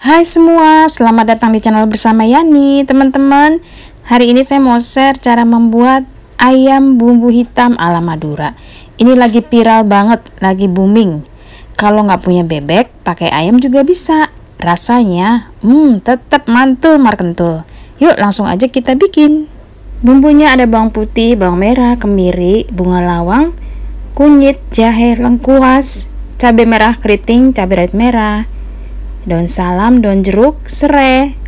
Hai semua, selamat datang di channel bersama Yani. Teman-teman, hari ini saya mau share cara membuat ayam bumbu hitam ala Madura. Ini lagi viral banget, lagi booming. Kalau nggak punya bebek, pakai ayam juga bisa. Rasanya, tetap mantul markentul. Yuk langsung aja kita bikin. Bumbunya ada bawang putih, bawang merah, kemiri, bunga lawang, kunyit, jahe, lengkuas, cabai merah keriting, cabai rawit merah, daun salam, daun jeruk, serai,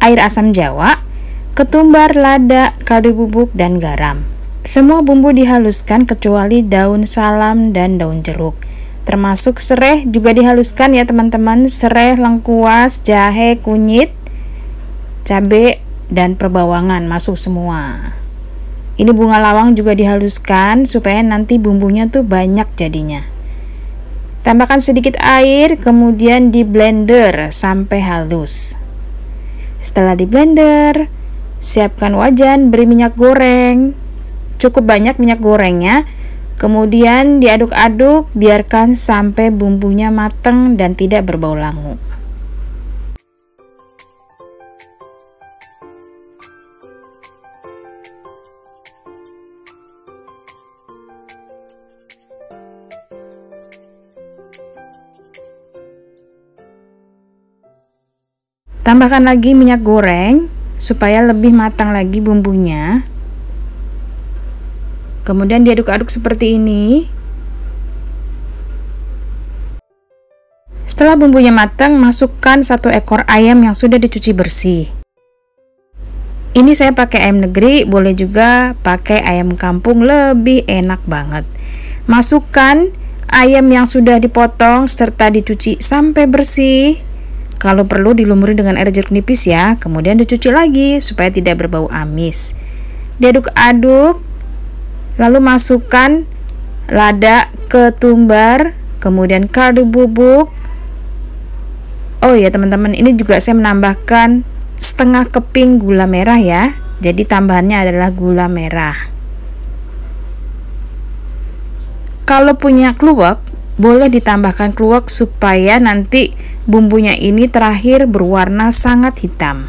air asam jawa, ketumbar, lada, kaldu bubuk, dan garam. Semua bumbu dihaluskan kecuali daun salam dan daun jeruk. Termasuk serai juga dihaluskan ya teman-teman. Serai, lengkuas, jahe, kunyit, cabai, dan perbawangan masuk semua. Ini bunga lawang juga dihaluskan supaya nanti bumbunya tuh banyak jadinya. Tambahkan sedikit air, kemudian di blender sampai halus. Setelah di blender, siapkan wajan, beri minyak goreng. Cukup banyak minyak gorengnya. Kemudian diaduk-aduk, biarkan sampai bumbunya matang dan tidak berbau langu. Tambahkan lagi minyak goreng supaya lebih matang lagi bumbunya. Kemudian diaduk-aduk seperti ini. Setelah bumbunya matang, masukkan 1 ekor ayam yang sudah dicuci bersih. Ini saya pakai ayam negeri, boleh juga pakai ayam kampung, lebih enak banget. Masukkan ayam yang sudah dipotong serta dicuci sampai bersih. Kalau perlu dilumuri dengan air jeruk nipis ya, kemudian dicuci lagi supaya tidak berbau amis. Diaduk-aduk, lalu masukkan lada, ketumbar, kemudian kaldu bubuk. Oh ya teman-teman, ini juga saya menambahkan setengah keping gula merah ya. Jadi tambahannya adalah gula merah. Kalau punya kluwek, boleh ditambahkan kluwek supaya nanti bumbunya ini terakhir berwarna sangat hitam.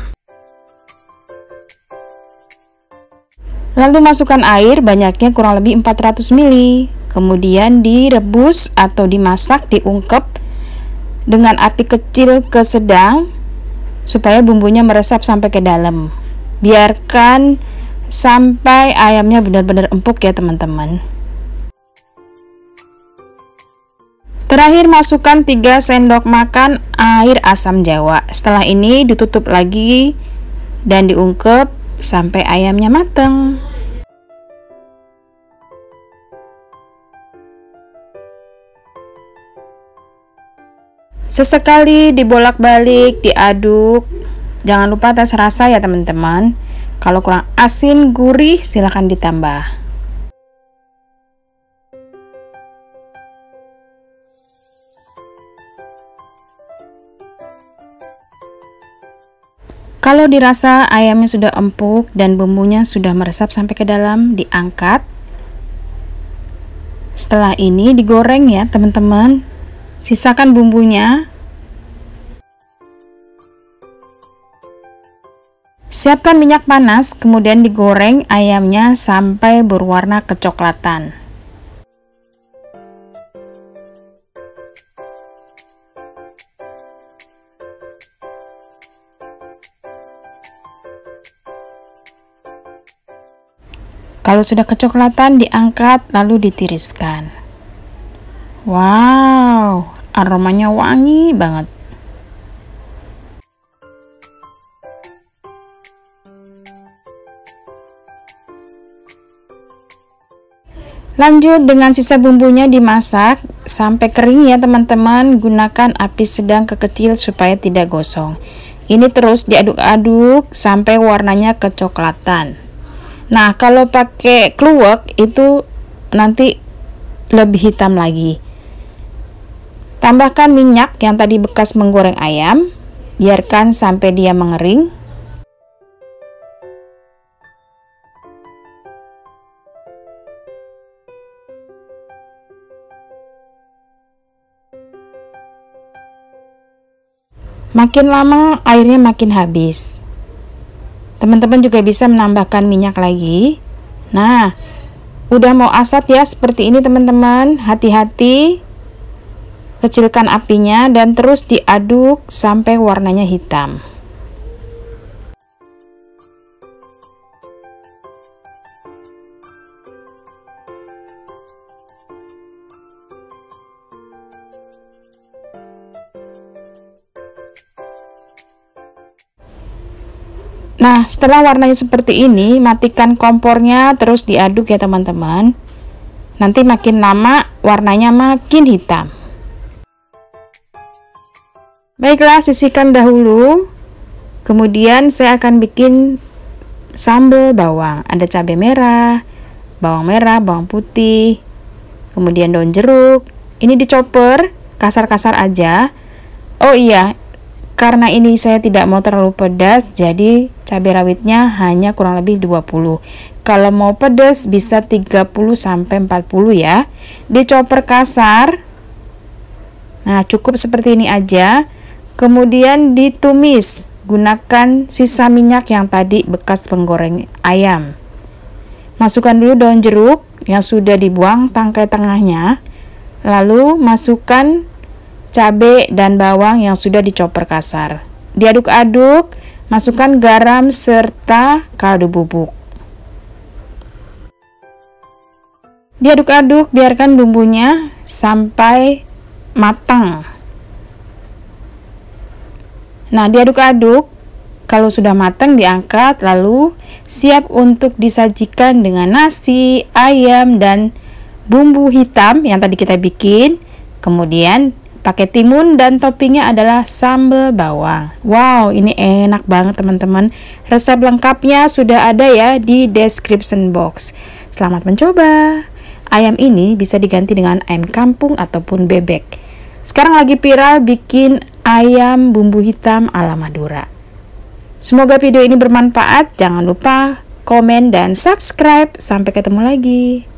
Lalu masukkan air, banyaknya kurang lebih 400 ml. Kemudian direbus atau dimasak, diungkep dengan api kecil ke sedang supaya bumbunya meresap sampai ke dalam. Biarkan sampai ayamnya benar-benar empuk ya teman-teman. Terakhir masukkan 3 sendok makan air asam jawa. Setelah ini ditutup lagi dan diungkep sampai ayamnya matang. Sesekali dibolak-balik, diaduk. Jangan lupa tes rasa ya teman-teman. Kalau kurang asin, gurih silahkan ditambah. Kalau dirasa ayamnya sudah empuk dan bumbunya sudah meresap sampai ke dalam, diangkat. Setelah ini digoreng ya teman-teman. Sisakan bumbunya. Siapkan minyak panas, kemudian digoreng ayamnya sampai berwarna kecoklatan. Kalau sudah kecoklatan, diangkat lalu ditiriskan. Wow, aromanya wangi banget. Lanjut dengan sisa bumbunya dimasak sampai kering ya teman-teman. Gunakan api sedang ke kecil supaya tidak gosong. Ini terus diaduk-aduk sampai warnanya kecoklatan. Nah, kalau pakai kluwek itu nanti lebih hitam lagi. Tambahkan minyak yang tadi bekas menggoreng ayam, biarkan sampai dia mengering. Makin lama airnya makin habis. Teman-teman juga bisa menambahkan minyak lagi. Nah, udah mau asat ya seperti ini teman-teman. Hati-hati, kecilkan apinya dan terus diaduk sampai warnanya hitam. Nah, setelah warnanya seperti ini, matikan kompornya, terus diaduk ya teman-teman. Nanti makin lama warnanya makin hitam. Baiklah, sisihkan dahulu. Kemudian saya akan bikin sambal bawang. Ada cabai merah, bawang putih, kemudian daun jeruk. Ini dicoper kasar-kasar aja. Oh iya, karena ini saya tidak mau terlalu pedas, jadi cabai rawitnya hanya kurang lebih 20. Kalau mau pedas bisa 30 sampai 40 ya. Dicoper kasar. Nah, cukup seperti ini aja. Kemudian ditumis, gunakan sisa minyak yang tadi bekas penggoreng ayam. Masukkan dulu daun jeruk yang sudah dibuang tangkai tengahnya. Lalu masukkan cabai dan bawang yang sudah dicoper kasar. Diaduk-aduk, masukkan garam serta kaldu bubuk. Diaduk-aduk, biarkan bumbunya sampai matang. Nah, diaduk-aduk, kalau sudah matang diangkat, lalu siap untuk disajikan dengan nasi, ayam, dan bumbu hitam yang tadi kita bikin. Kemudian pakai timun dan toppingnya adalah sambal bawang. Wow, ini enak banget teman-teman. Resep lengkapnya sudah ada ya di description box. Selamat mencoba. Ayam ini bisa diganti dengan ayam kampung ataupun bebek. Sekarang lagi viral bikin ayam bumbu hitam ala Madura. Semoga video ini bermanfaat. Jangan lupa komen dan subscribe. Sampai ketemu lagi.